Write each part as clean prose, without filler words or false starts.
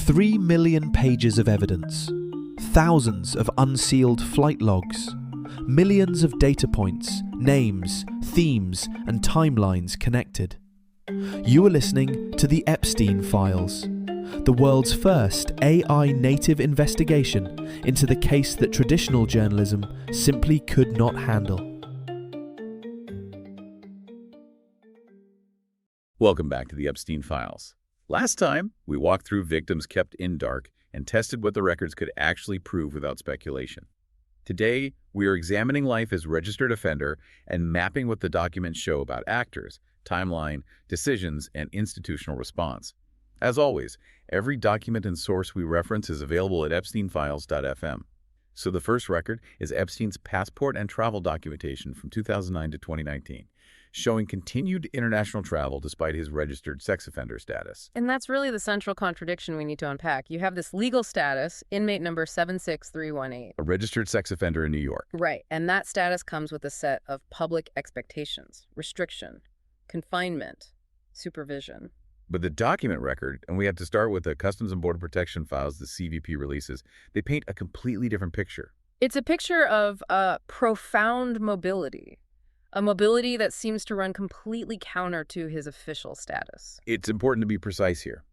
3 million pages of evidence, thousands of unsealed flight logs, millions of data points, names, themes, and timelines connected. You are listening to the Epstein Files, the world's first AI-native investigation into the case that traditional journalism simply could not handle. Welcome back to the Epstein Files. Last time, we walked through victims kept in dark and tested what the records could actually prove without speculation. Today, we are examining life as registered offender and mapping what the documents show about actors, timeline, decisions, and institutional response. As always, every document and source we reference is available at epsteinfiles.fm. So the first record is Epstein's passport and travel documentation from 2009 to 2019. Showing continued international travel despite his registered sex offender status. And that's really the central contradiction we need to unpack. You have this legal status, inmate number 76318. A registered sex offender in New York. Right, and that status comes with a set of public expectations, restriction, confinement, supervision. But the document record, and we have to start with the Customs and Border Protection files the CBP releases, they paint a completely different picture. It's a picture of profound mobility. A mobility that seems to run completely counter to his official status. It's important to be precise here.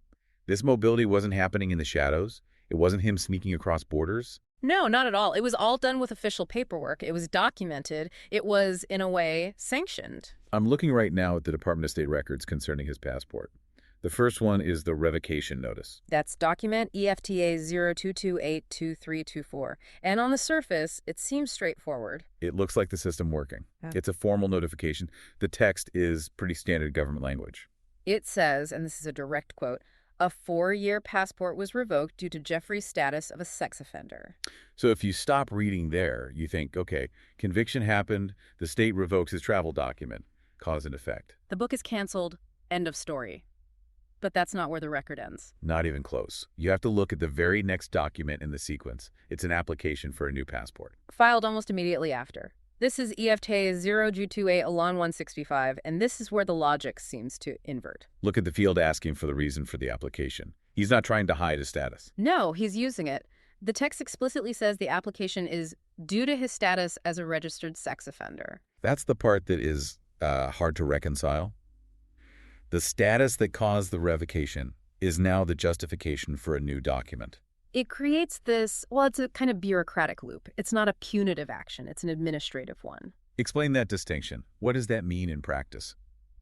This mobility wasn't happening in the shadows. It wasn't him sneaking across borders. No, not at all. It was all done with official paperwork. It was documented. It was, in a way, sanctioned. I'm looking right now at the Department of State records concerning his passport. The first one is the revocation notice. That's document EFTA 02282324. And on the surface, it seems straightforward. It looks like the system working. Yeah. It's a formal notification. The text is pretty standard government language. It says, and this is a direct quote, a 4-year passport was revoked due to Jeffrey's status of a sex offender. So if you stop reading there, you think, okay, conviction happened, the state revokes his travel document, cause and effect. The book is canceled, end of story. But that's not where the record ends. Not even close. You have to look at the very next document in the sequence. It's an application for a new passport. Filed almost immediately after. This is EFTA 0G28 Alon 165, and this is where the logic seems to invert. Look at the field asking for the reason for the application. He's not trying to hide his status. No, he's using it. The text explicitly says the application is due to his status as a registered sex offender. That's the part that is hard to reconcile. The status that caused the revocation is now the justification for a new document. It creates this, well, it's a kind of bureaucratic loop. It's not a punitive action. It's an administrative one. Explain that distinction. What does that mean in practice?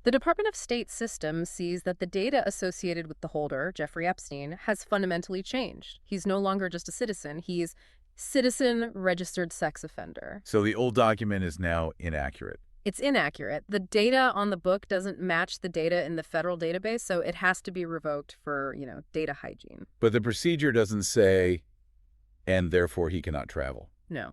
The Department of State system sees that the data associated with the holder, Jeffrey Epstein, has fundamentally changed. He's no longer just a citizen. He's citizen registered sex offender. So the old document is now inaccurate. It's inaccurate. The data on the book doesn't match the data in the federal database, so it has to be revoked for, data hygiene. But the procedure doesn't say, and therefore he cannot travel. No.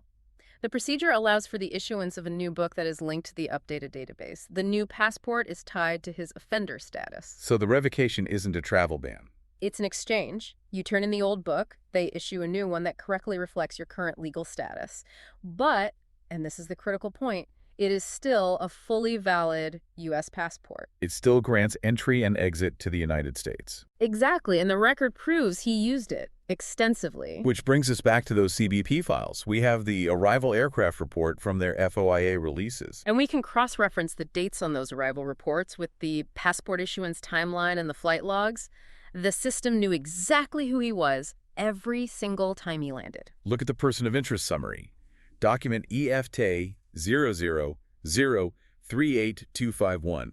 The procedure allows for the issuance of a new book that is linked to the updated database. The new passport is tied to his offender status. So the revocation isn't a travel ban. It's an exchange. You turn in the old book, they issue a new one that correctly reflects your current legal status. But, and this is the critical point, it is still a fully valid U.S. passport. It still grants entry and exit to the United States. Exactly, and the record proves he used it extensively. Which brings us back to those CBP files. We have the arrival aircraft report from their FOIA releases. And we can cross-reference the dates on those arrival reports with the passport issuance timeline and the flight logs. The system knew exactly who he was every single time he landed. Look at the person of interest summary. Document EFTA 000038251.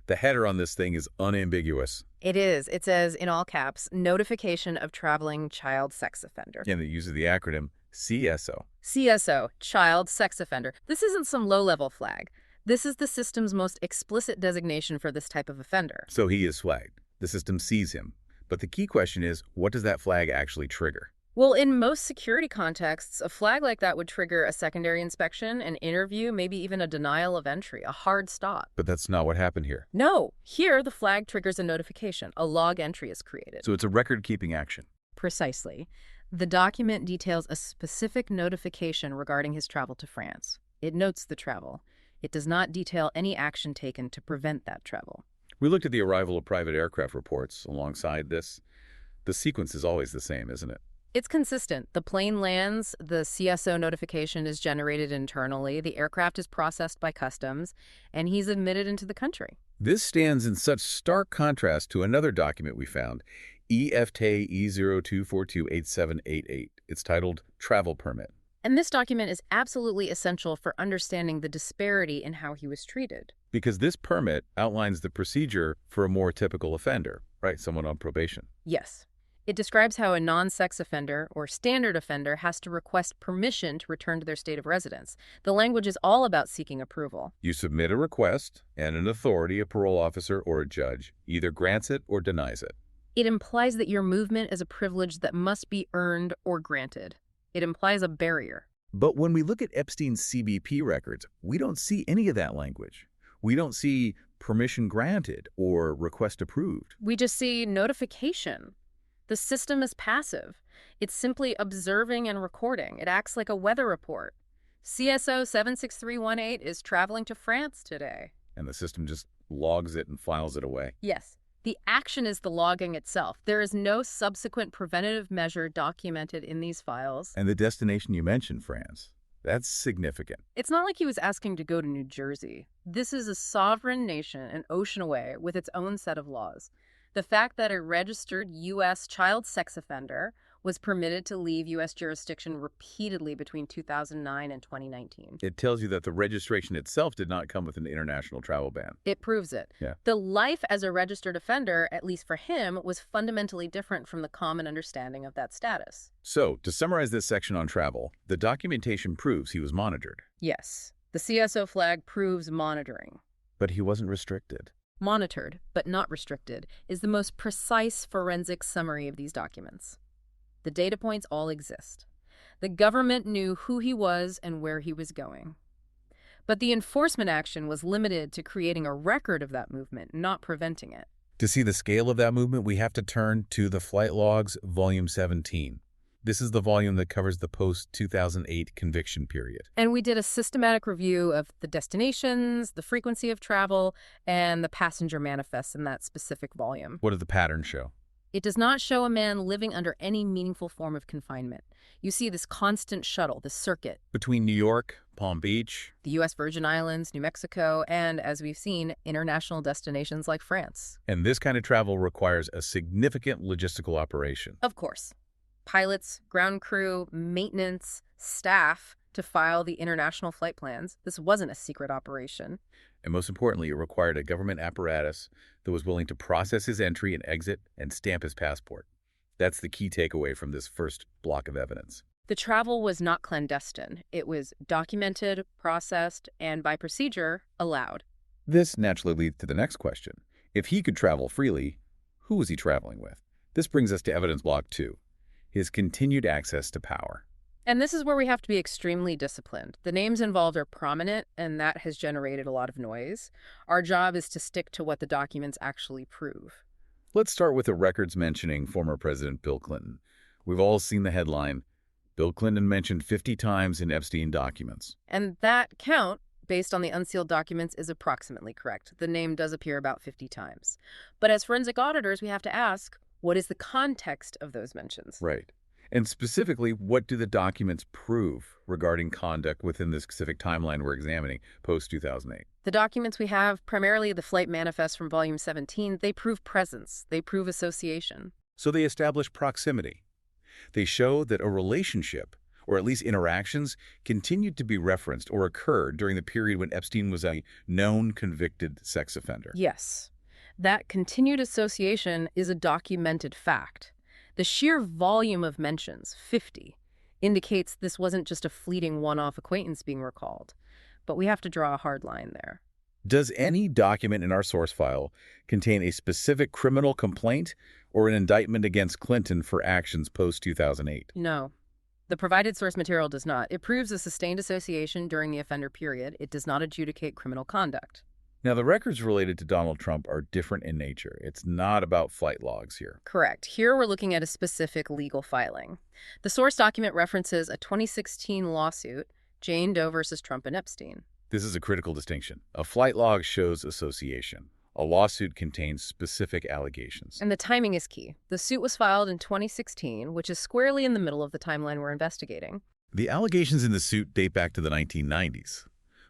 The header on this thing is unambiguous. It is. It says, in all caps, Notification of Traveling Child Sex Offender. And it uses the acronym CSO. CSO, Child Sex Offender. This isn't some low-level flag. This is the system's most explicit designation for this type of offender. So he is flagged. The system sees him. But the key question is, what does that flag actually trigger? Well, in most security contexts, a flag like that would trigger a secondary inspection, an interview, maybe even a denial of entry, a hard stop. But that's not what happened here. No. Here, the flag triggers a notification. A log entry is created. So it's a record-keeping action. Precisely. The document details a specific notification regarding his travel to France. It notes the travel. It does not detail any action taken to prevent that travel. We looked at the arrival of private aircraft reports alongside this. The sequence is always the same, isn't it? It's consistent. The plane lands, the CSO notification is generated internally, the aircraft is processed by customs, and he's admitted into the country. This stands in such stark contrast to another document we found, EFTA E02428788. It's titled Travel Permit. And this document is absolutely essential for understanding the disparity in how he was treated. Because this permit outlines the procedure for a more typical offender, right? Someone on probation. Yes. It describes how a non-sex offender or standard offender has to request permission to return to their state of residence. The language is all about seeking approval. You submit a request, and an authority, a parole officer or a judge, either grants it or denies it. It implies that your movement is a privilege that must be earned or granted. It implies a barrier. But when we look at Epstein's CBP records, we don't see any of that language. We don't see permission granted or request approved. We just see notification. The system is passive. It's simply observing and recording. It acts like a weather report. CSO 76318 is traveling to France today. And the system just logs it and files it away. Yes. The action is the logging itself. There is no subsequent preventative measure documented in these files. And the destination you mentioned, France, that's significant. It's not like he was asking to go to New Jersey. This is a sovereign nation an ocean away with its own set of laws. The fact that a registered U.S. child sex offender was permitted to leave U.S. jurisdiction repeatedly between 2009 and 2019. It tells you that the registration itself did not come with an international travel ban. It proves it. Yeah. The life as a registered offender, at least for him, was fundamentally different from the common understanding of that status. So, to summarize this section on travel, the documentation proves he was monitored. Yes. The CSO flag proves monitoring. But he wasn't restricted. Monitored, but not restricted, is the most precise forensic summary of these documents. The data points all exist. The government knew who he was and where he was going. But the enforcement action was limited to creating a record of that movement, not preventing it. To see the scale of that movement, we have to turn to the Flight Logs, Volume 17. This is the volume that covers the post-2008 conviction period. And we did a systematic review of the destinations, the frequency of travel, and the passenger manifests in that specific volume. What did the patterns show? It does not show a man living under any meaningful form of confinement. You see this constant shuttle, this circuit. Between New York, Palm Beach, the U.S. Virgin Islands, New Mexico, and, as we've seen, international destinations like France. And this kind of travel requires a significant logistical operation. Of course. Pilots, ground crew, maintenance, staff to file the international flight plans. This wasn't a secret operation. And most importantly, it required a government apparatus that was willing to process his entry and exit and stamp his passport. That's the key takeaway from this first block of evidence. The travel was not clandestine. It was documented, processed, and by procedure, allowed. This naturally leads to the next question. If he could travel freely, who was he traveling with? This brings us to evidence block 2, his continued access to power. And this is where we have to be extremely disciplined. The names involved are prominent, and that has generated a lot of noise. Our job is to stick to what the documents actually prove. Let's start with the records mentioning former President Bill Clinton. We've all seen the headline, Bill Clinton mentioned 50 times in Epstein documents. And that count, based on the unsealed documents, is approximately correct. The name does appear about 50 times. But as forensic auditors, we have to ask, what is the context of those mentions? Right. And specifically, what do the documents prove regarding conduct within the specific timeline we're examining, post-2008? The documents we have, primarily the flight manifest from Volume 17, they prove presence. They prove association. So they establish proximity. They show that a relationship, or at least interactions, continued to be referenced or occurred during the period when Epstein was a known convicted sex offender. Yes. That continued association is a documented fact. The sheer volume of mentions, 50, indicates this wasn't just a fleeting one-off acquaintance being recalled. But we have to draw a hard line there. Does any document in our source file contain a specific criminal complaint or an indictment against Clinton for actions post-2008? No. The provided source material does not. It proves a sustained association during the offender period. It does not adjudicate criminal conduct. Now, the records related to Donald Trump are different in nature. It's not about flight logs here. Correct. Here we're looking at a specific legal filing. The source document references a 2016 lawsuit, Jane Doe versus Trump and Epstein. This is a critical distinction. A flight log shows association. A lawsuit contains specific allegations. And the timing is key. The suit was filed in 2016, which is squarely in the middle of the timeline we're investigating. The allegations in the suit date back to the 1990s.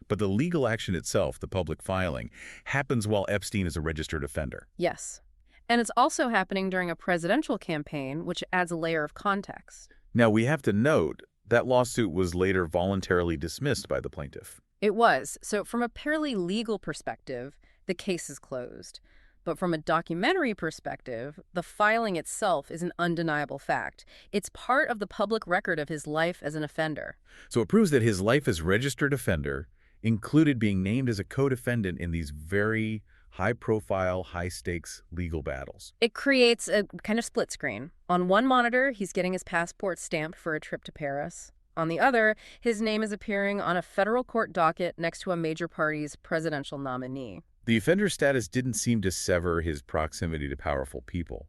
But the legal action itself, the public filing, happens while Epstein is a registered offender. Yes. And it's also happening during a presidential campaign, which adds a layer of context. Now, we have to note that lawsuit was later voluntarily dismissed by the plaintiff. It was. So from a purely legal perspective, the case is closed. But from a documentary perspective, the filing itself is an undeniable fact. It's part of the public record of his life as an offender. So it proves that his life as registered offender included being named as a co-defendant in these very high-profile, high-stakes legal battles. It creates a kind of split screen. On one monitor, he's getting his passport stamped for a trip to Paris. On the other, his name is appearing on a federal court docket next to a major party's presidential nominee. The offender status didn't seem to sever his proximity to powerful people,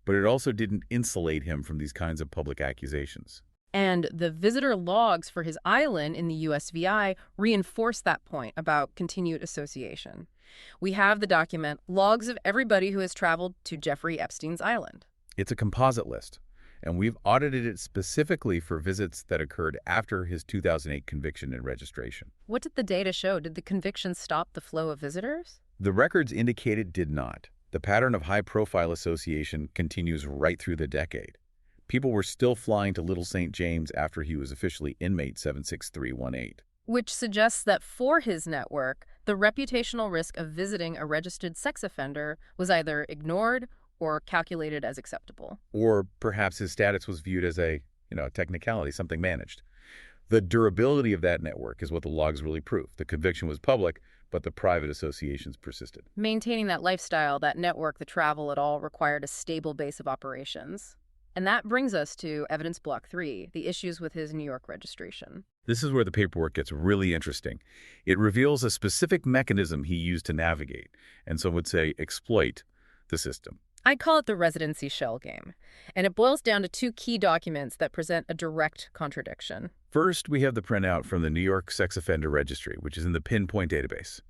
but it also didn't insulate him from these kinds of public accusations. And the visitor logs for his island in the USVI reinforce that point about continued association. We have the document, logs of everybody who has traveled to Jeffrey Epstein's island. It's a composite list, and we've audited it specifically for visits that occurred after his 2008 conviction and registration. What did the data show? Did the conviction stop the flow of visitors? The records indicate it did not. The pattern of high-profile association continues right through the decade. People were still flying to Little St. James after he was officially inmate 76318. Which suggests that for his network, the reputational risk of visiting a registered sex offender was either ignored or calculated as acceptable. Or perhaps his status was viewed as a technicality, something managed. The durability of that network is what the logs really prove. The conviction was public, but the private associations persisted. Maintaining that lifestyle, that network, the travel, it all required a stable base of operations. And that brings us to evidence block 3, the issues with his New York registration. This is where the paperwork gets really interesting. It reveals a specific mechanism he used to navigate, and some would say exploit, the system. I call it the residency shell game, and it boils down to 2 key documents that present a direct contradiction. First, we have the printout from the New York Sex Offender Registry, which is in the Pinpoint database.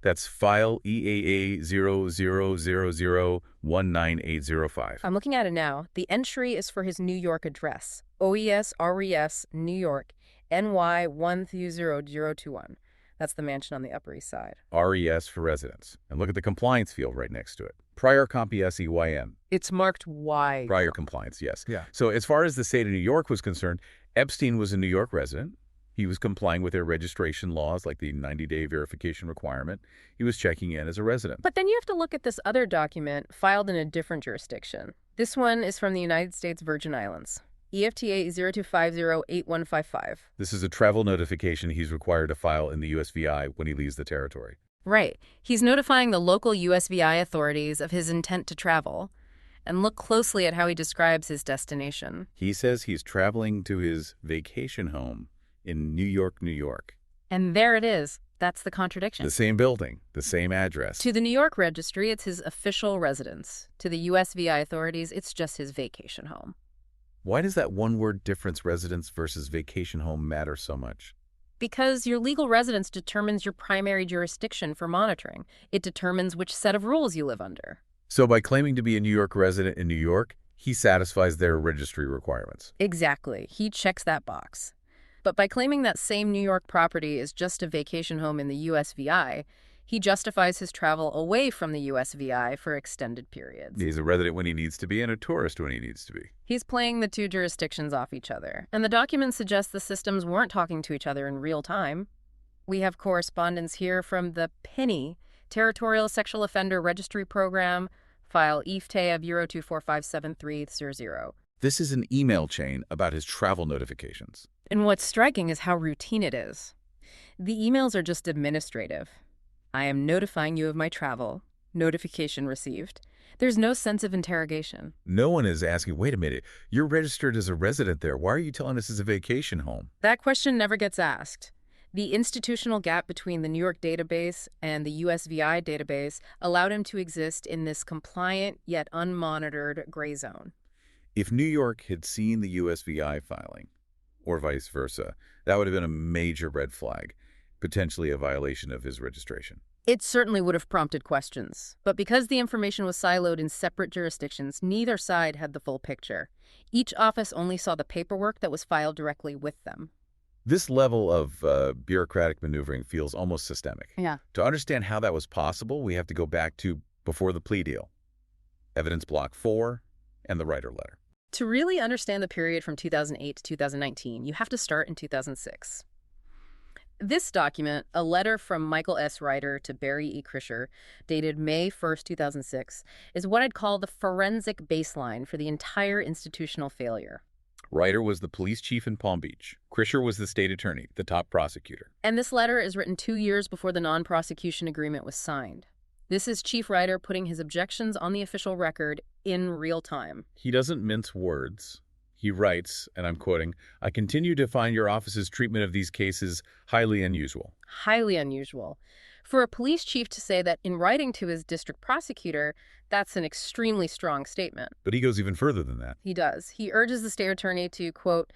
That's file EAA 00001985. I'm looking at it now. The entry is for his New York address, OES RES New York NY 130021. That's the mansion on the Upper East Side. RES for residence. And look at the compliance field right next to it. Prior compy SEYN. It's marked Y. Prior compliance, yes. Yeah. So as far as the state of New York was concerned, Epstein was a New York resident. He was complying with their registration laws, like the 90-day verification requirement. He was checking in as a resident. But then you have to look at this other document filed in a different jurisdiction. This one is from the United States Virgin Islands. EFTA 02508155. This is a travel notification he's required to file in the USVI when he leaves the territory. Right. He's notifying the local USVI authorities of his intent to travel. And look closely at how he describes his destination. He says he's traveling to his vacation home in New York, New York. And there it is. That's the contradiction. The same building, the same address. To the New York registry, it's his official residence. To the USVI authorities, it's just his vacation home. Why does that one-word difference, residence versus vacation home, matter so much? Because your legal residence determines your primary jurisdiction for monitoring. It determines which set of rules you live under. So by claiming to be a New York resident in New York, he satisfies their registry requirements. Exactly. He checks that box. But by claiming that same New York property is just a vacation home in the USVI, he justifies his travel away from the USVI for extended periods. He's a resident when he needs to be and a tourist when he needs to be. He's playing the 2 jurisdictions off each other, and the documents suggest the systems weren't talking to each other in real time. We have correspondence here from the PENI, Territorial Sexual Offender Registry Program, file EFTA of 02457300. This is an email chain about his travel notifications. And what's striking is how routine it is. The emails are just administrative. I am notifying you of my travel. Notification received. There's no sense of interrogation. No one is asking, wait a minute, you're registered as a resident there. Why are you telling us it's a vacation home? That question never gets asked. The institutional gap between the New York database and the USVI database allowed him to exist in this compliant yet unmonitored gray zone. If New York had seen the USVI filing, or vice versa, that would have been a major red flag, potentially a violation of his registration. It certainly would have prompted questions, but because the information was siloed in separate jurisdictions, neither side had the full picture. Each office only saw the paperwork that was filed directly with them. This level of bureaucratic maneuvering feels almost systemic. Yeah. To understand how that was possible, we have to go back to before the plea deal, Evidence Block 4, and the Ryder letter. To really understand the period from 2008 to 2019, you have to start in 2006. This document, a letter from Michael S. Ryder to Barry E. Krischer, dated May 1st, 2006, is what I'd call the forensic baseline for the entire institutional failure. Ryder was the police chief in Palm Beach. Krischer was the state attorney, the top prosecutor. And this letter is written 2 years before the non-prosecution agreement was signed. This is Chief Ryder putting his objections on the official record in real time. He doesn't mince words. He writes, and I'm quoting, "I continue to find your office's treatment of these cases highly unusual." Highly unusual. For a police chief to say that in writing to his district prosecutor, that's an extremely strong statement. But he goes even further than that. He does. He urges the state attorney to, quote,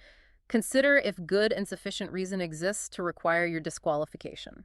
consider if good and sufficient reason exists to require your disqualification.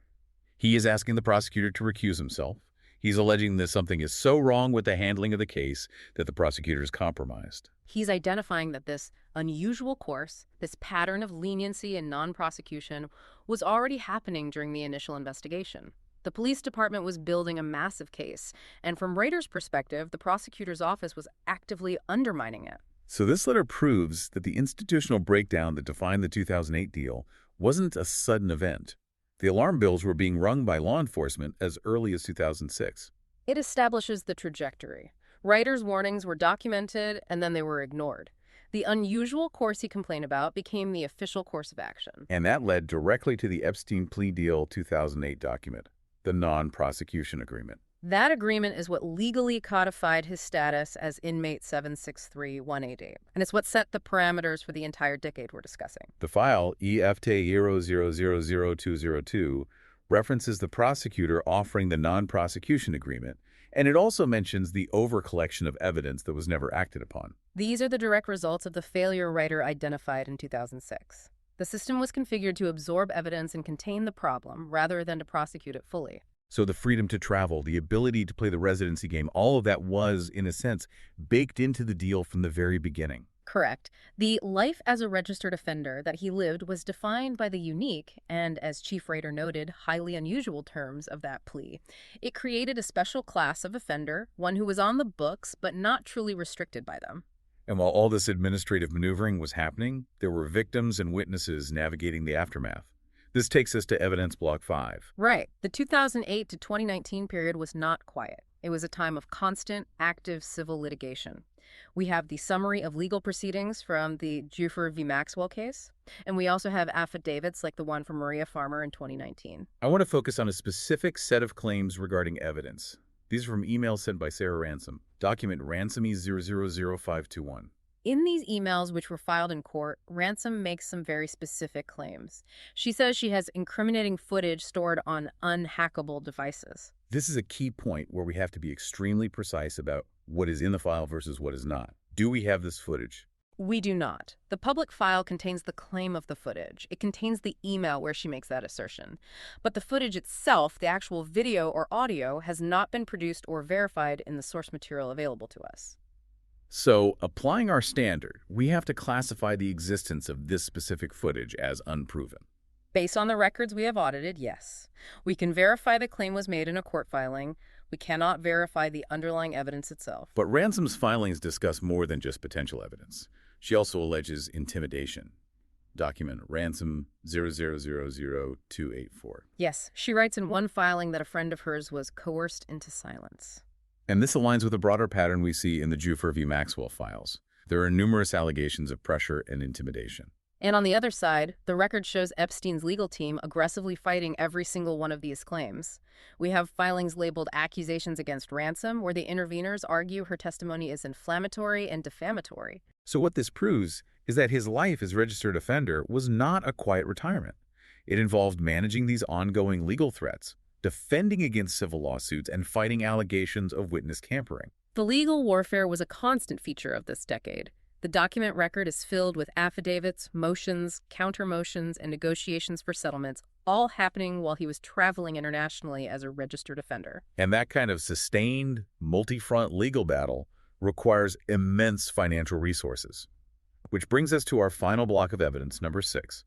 He is asking the prosecutor to recuse himself. He's alleging that something is so wrong with the handling of the case that the prosecutor is compromised. He's identifying that this unusual course, this pattern of leniency and non-prosecution, was already happening during the initial investigation. The police department was building a massive case, and from Ryder's perspective, the prosecutor's office was actively undermining it. So this letter proves that the institutional breakdown that defined the 2008 deal wasn't a sudden event. The alarm bells were being rung by law enforcement as early as 2006. It establishes the trajectory. Ryder's warnings were documented, and then they were ignored. The unusual course he complained about became the official course of action. And that led directly to the Epstein Plea Deal 2008 document, the non-prosecution agreement. That agreement is what legally codified his status as inmate 763188, and it's what set the parameters for the entire decade we're discussing. The file, EFTA 000202, references the prosecutor offering the non-prosecution agreement, and it also mentions the over-collection of evidence that was never acted upon. These are the direct results of the failure Ryder identified in 2006. The system was configured to absorb evidence and contain the problem, rather than to prosecute it fully. So the freedom to travel, the ability to play the residency game, all of that was, in a sense, baked into the deal from the very beginning. Correct. The life as a registered offender that he lived was defined by the unique and, as Chief Ryder noted, highly unusual terms of that plea. It created a special class of offender, one who was on the books but not truly restricted by them. And while all this administrative maneuvering was happening, there were victims and witnesses navigating the aftermath. This takes us to Evidence Block 5. Right. The 2008 to 2019 period was not quiet. It was a time of constant, active civil litigation. We have the summary of legal proceedings from the Jufer v. Maxwell case, and we also have affidavits like the one from Maria Farmer in 2019. I want to focus on a specific set of claims regarding evidence. These are from emails sent by Sarah Ransom, document Ransom E000521. In these emails, which were filed in court, Ransom makes some very specific claims. She says she has incriminating footage stored on unhackable devices. This is a key point where we have to be extremely precise about what is in the file versus what is not. Do we have this footage? We do not. The public file contains the claim of the footage. It contains the email where she makes that assertion. But the footage itself, the actual video or audio, has not been produced or verified in the source material available to us. So, applying our standard, we have to classify the existence of this specific footage as unproven. Based on the records we have audited, yes. We can verify the claim was made in a court filing. We cannot verify the underlying evidence itself. But Ransom's filings discuss more than just potential evidence. She also alleges intimidation. Document Ransom 00000284. Yes, she writes in one filing that a friend of hers was coerced into silence. And this aligns with a broader pattern we see in the Jufer v. Maxwell files. There are numerous allegations of pressure and intimidation. And on the other side, the record shows Epstein's legal team aggressively fighting every single one of these claims. We have filings labeled accusations against Ransom, where the interveners argue her testimony is inflammatory and defamatory. So what this proves is that his life as registered offender was not a quiet retirement. It involved managing these ongoing legal threats, defending against civil lawsuits, and fighting allegations of witness tampering. The legal warfare was a constant feature of this decade. The document record is filled with affidavits, motions, counter-motions, and negotiations for settlements, all happening while he was traveling internationally as a registered offender. And that kind of sustained, multi-front legal battle requires immense financial resources. Which brings us to our final block of evidence, number 6,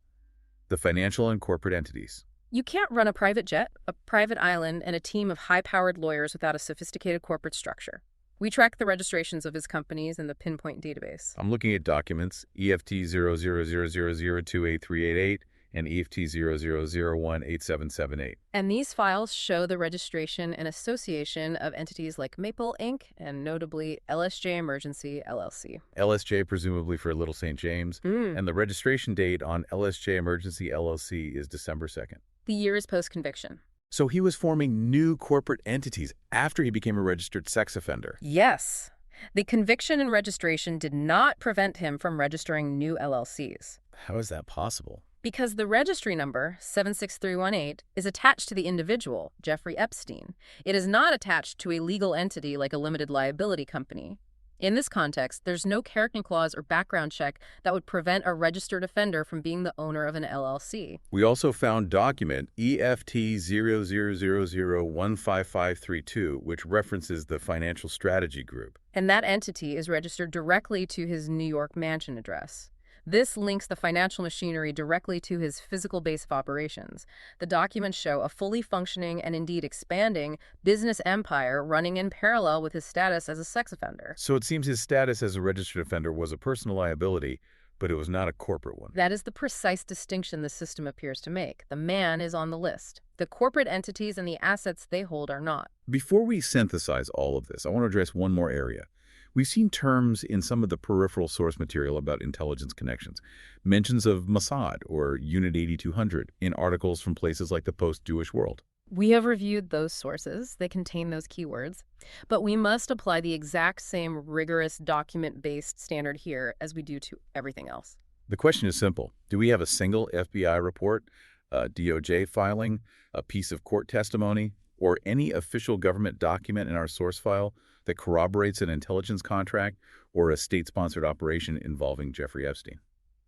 the financial and corporate entities. You can't run a private jet, a private island, and a team of high-powered lawyers without a sophisticated corporate structure. We track the registrations of his companies in the Pinpoint database. I'm looking at documents EFT 0000028388 and EFT 00018778. And these files show the registration and association of entities like Maple Inc. and notably LSJ Emergency LLC. LSJ presumably for Little St. James, and the registration date on LSJ Emergency LLC is December 2nd. The year is post-conviction. So he was forming new corporate entities after he became a registered sex offender. Yes. The conviction and registration did not prevent him from registering new LLCs. How is that possible? Because the registry number, 76318, is attached to the individual, Jeffrey Epstein. It is not attached to a legal entity like a limited liability company. In this context, there's no character clause or background check that would prevent a registered offender from being the owner of an LLC. We also found document EFT 0000015532, which references the Financial Strategy Group. And that entity is registered directly to his New York mansion address. This links the financial machinery directly to his physical base of operations. The documents show a fully functioning and indeed expanding business empire running in parallel with his status as a sex offender. So it seems his status as a registered offender was a personal liability, but it was not a corporate one. That is the precise distinction the system appears to make. The man is on the list. The corporate entities and the assets they hold are not. Before we synthesize all of this, I want to address one more area. We've seen terms in some of the peripheral source material about intelligence connections, mentions of Mossad or Unit 8200 in articles from places like the Post-Jewish World. We have reviewed those sources. They contain those keywords. But we must apply the exact same rigorous document-based standard here as we do to everything else. The question is simple. Do we have a single FBI report, a DOJ filing, a piece of court testimony, or any official government document in our source file that corroborates an intelligence contract or a state-sponsored operation involving Jeffrey Epstein?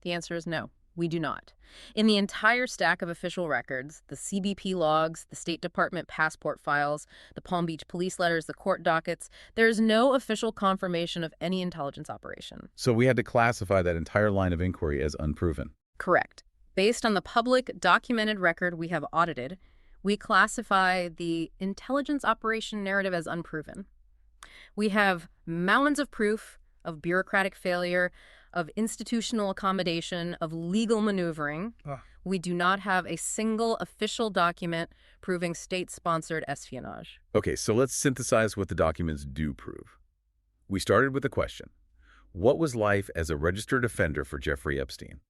The answer is no, we do not. In the entire stack of official records, the CBP logs, the State Department passport files, the Palm Beach police letters, the court dockets, there is no official confirmation of any intelligence operation. So we had to classify that entire line of inquiry as unproven. Correct. Based on the public documented record we have audited, we classify the intelligence operation narrative as unproven. We have mountains of proof of bureaucratic failure, of institutional accommodation, of legal maneuvering. We do not have a single official document proving state-sponsored espionage. Okay, so let's synthesize what the documents do prove. We started with the question, what was life as a registered offender for Jeffrey Epstein?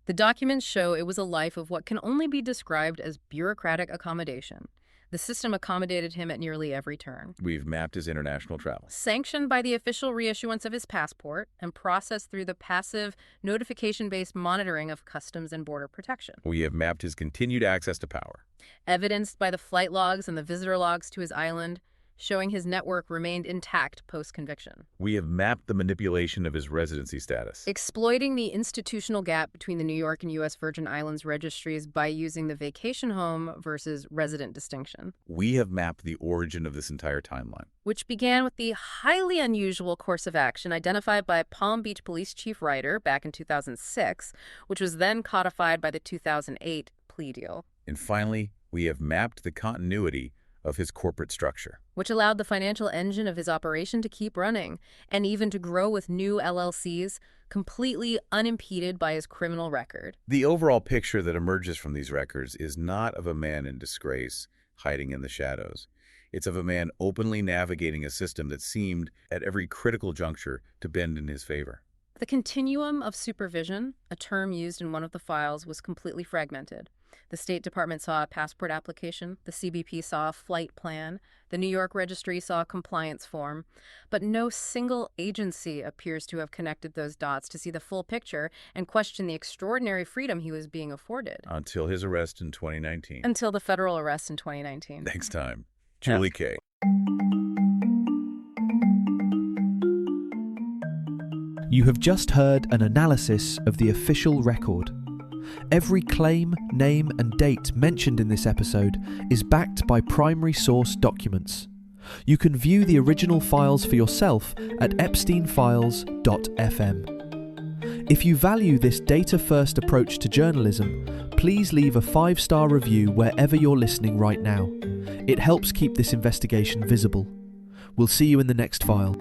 The documents show it was a life of what can only be described as bureaucratic accommodation. The system accommodated him at nearly every turn. We've mapped his international travel. Sanctioned by the official reissuance of his passport and processed through the passive notification-based monitoring of Customs and Border Protection. We have mapped his continued access to power. Evidenced by the flight logs and the visitor logs to his island, showing his network remained intact post-conviction. We have mapped the manipulation of his residency status. Exploiting the institutional gap between the New York and U.S. Virgin Islands registries by using the vacation home versus resident distinction. We have mapped the origin of this entire timeline, which began with the highly unusual course of action identified by Palm Beach Police Chief Ryder back in 2006, which was then codified by the 2008 plea deal. And finally, we have mapped the continuity of his corporate structure, which allowed the financial engine of his operation to keep running and even to grow with new LLCs, completely unimpeded by his criminal record. The overall picture that emerges from these records is not of a man in disgrace, hiding in the shadows. It's of a man openly navigating a system that seemed, at every critical juncture, to bend in his favor. The continuum of supervision, a term used in one of the files, was completely fragmented. The State Department saw a passport application, the CBP saw a flight plan, the New York Registry saw a compliance form, but no single agency appears to have connected those dots to see the full picture and question the extraordinary freedom he was being afforded. Until his arrest in 2019. Until the federal arrest in 2019. Next time, Julie K. You have just heard an analysis of the official record. Every claim, name, and date mentioned in this episode is backed by primary source documents. You can view the original files for yourself at epsteinfiles.fm. If you value this data-first approach to journalism, please leave a 5-star review wherever you're listening right now. It helps keep this investigation visible. We'll see you in the next file.